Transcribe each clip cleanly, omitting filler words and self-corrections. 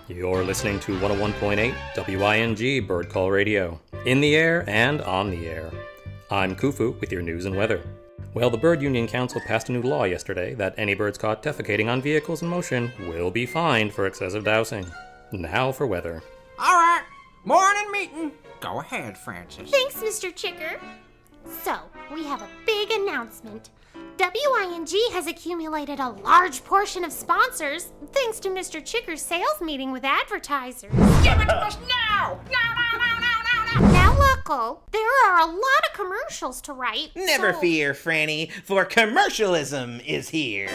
You're listening to 101.8 W.I.N.G. Bird Call Radio. In the air and on the air. I'm Koo Foo with your news and weather. Well, the Bird Union Council passed a new law yesterday that any birds caught defecating on vehicles in motion will be fined for excessive dousing. Now for weather. All right, morning meeting. Go ahead, Francis. Thanks, Mr. Chicker. So, we have a big announcement. W.I.N.G. has accumulated a large portion of sponsors thanks to Mr. Chicker's sales meeting with advertisers. Give it to us now! Now, Luckl, there are a lot of commercials to write. Never fear, Franny, for commercialism is here.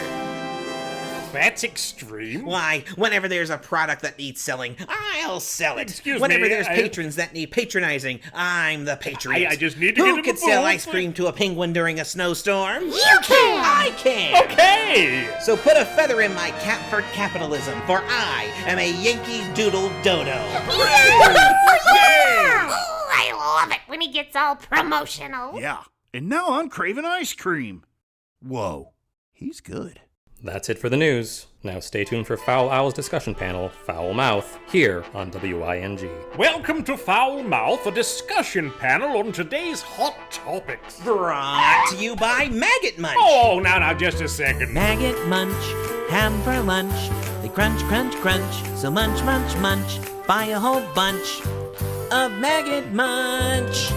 That's extreme. Why, whenever there's a product that needs selling, I'll sell it. Excuse whenever me, there's patrons that need patronizing, I'm the patriot. I just need to Who get could to the sell booth? ice cream to a penguin during a snowstorm? You can! I can! Okay! So put a feather in my cap for capitalism, for I am a Yankee Doodle Dodo. Yeah! Ooh, I love it when he gets all promotional. Yeah, and now I'm craving ice cream. Whoa, he's good. That's it for the news. Now stay tuned for Fowl Owl's discussion panel, Foul Mouth, here on W.I.N.G. Welcome to Foul Mouth, a discussion panel on today's hot topics. Brought to you by Maggot Munch. Oh, now, just a second. Maggot munch, ham for lunch. They crunch, crunch, crunch. So munch, munch, munch. Buy a whole bunch of maggot munch.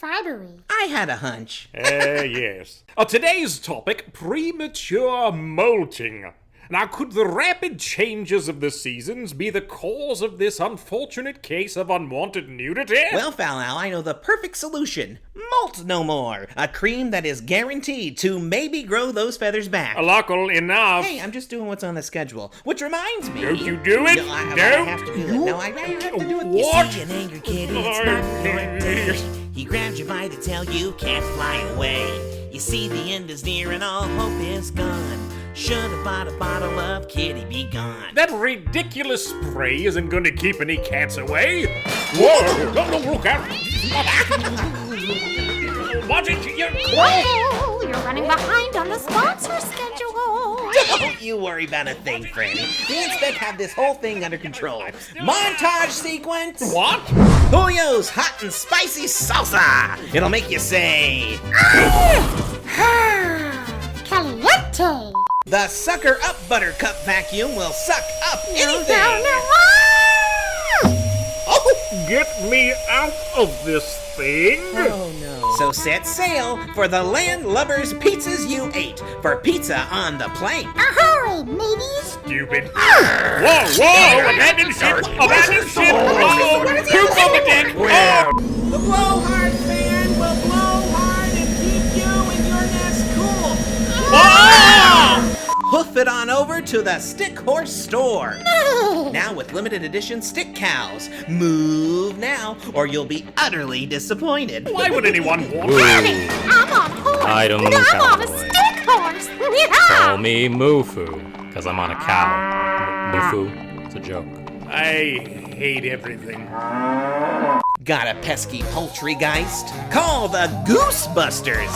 Fibery. I had a hunch. Yes. Today's topic, premature molting. Now, could the rapid changes of the seasons be the cause of this unfortunate case of unwanted nudity? Well, Fowl Owl, I know the perfect solution. Molt no more. A cream that is guaranteed to maybe grow those feathers back. Luckl, enough. Hey, I'm just doing what's on the schedule. Which reminds me... Don't you do it? No, I Don't have to do you? it. No, I have to do it. What? You see an angry kitty, it's not your day. He grabs you by the tail, you can't fly away. You see the end is near and all hope is gone. Should've bought a bottle of Kitty Be Gone. That ridiculous spray isn't going to keep any cats away. Whoa! Don't look out! Watch it! Well, you're running behind on the sponsor schedule. Don't you worry about a thing, Franny. Me and Speck have this whole thing under control. Montage sequence! What? Julio's hot and spicy salsa! It'll make you say... Caliente. The Sucker Up Buttercup vacuum will suck up anything! Oh, get me out of this thing! Oh no. So set sail for the landlubbers pizzas you ate for pizza on the plane. Ahoy, mateys. Stupid. Whoa! Abandon ship! Abandon ship! Oh, poop on the deck! Oh! The blowhard fan will blow hard and keep you and your nest cool. Ah! Hoof it on over to the Stick Horse store. Now with limited edition stick cows. Move now, or you'll be utterly disappointed. Why would anyone want Woo. I'm on a horse. Item and I'm on a cowboy. stick horse. Call me Moo-Foo, because I'm on a cow. Moo-Foo, it's a joke. I hate everything. Got a pesky poultrygeist? Call the Goosebusters.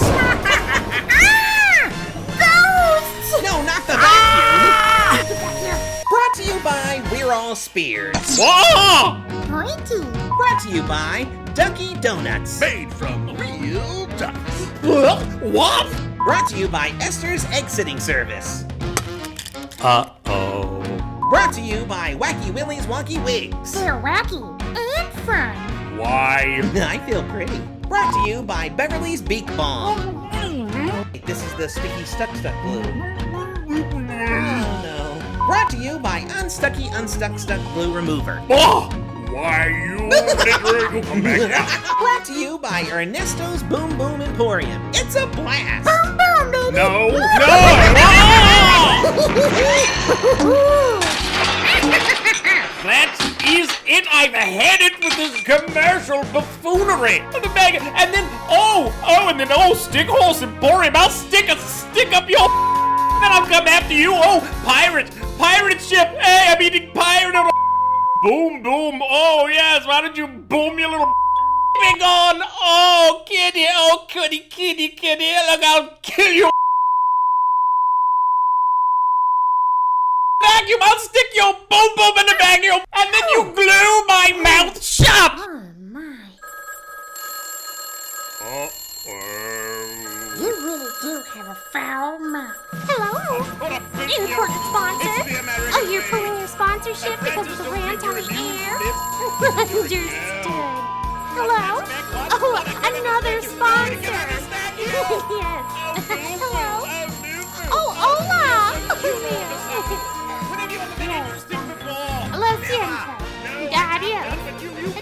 Ghosts. No, not the vacuum. Brought to you by We're All Speared. Whoa! Pointy. Brought to you by Ducky Donuts. Made from real ducks. What? Brought to you by Esther's Egg Sitting Service. Uh-oh. Brought to you by Wacky Willie's Wonky Wigs. They're wacky and fun. Why? I feel pretty. Brought to you by Beverly's Beak Balm. This is the sticky stuck glue. Oh no. Brought to you by Unstuck Glue Remover. Oh! Why you literally come back now? Brought to you by Ernesto's Boom Boom Emporium. It's a blast. Boom, boom, baby. No! That is it! I've had it with this commercial buffoonery! And then, Stick Horse Emporium, I'll stick up your then I'll come after you! Oh, pirate ship! Hey, I'm eating pirate! Boom, boom! Oh, yes, why don't you boom your little be gone! Oh, kitty! Oh, kitty! Look, I'll kill you! vacuum, I'll stick your boom boom in the vacuum, and then you glue my mouth shut. Oh my. You really do have a foul mouth. Hello? Important sponsor? Oh, you're pulling your sponsorship because of the rant on the air? Understood. Hello? Oh, another sponsor. Yes. Hello? Oh, hola! Lo siento. Adios.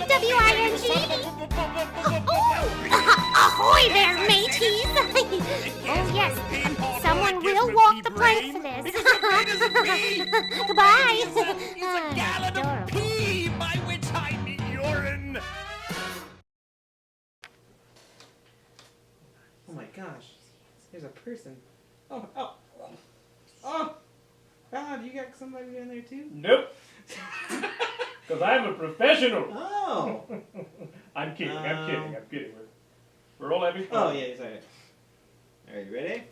W.I.N.G. Ahoy there, mateys! Oh, yes. Someone will walk the plank for this. Goodbye. Adorable. Pee, by which I mean urine. Oh my gosh. There's a person. Oh. God, you got somebody down there too? Nope. Because I'm a professional. Oh. I'm kidding. We're all having fun. Oh, yeah, sorry. Are you ready?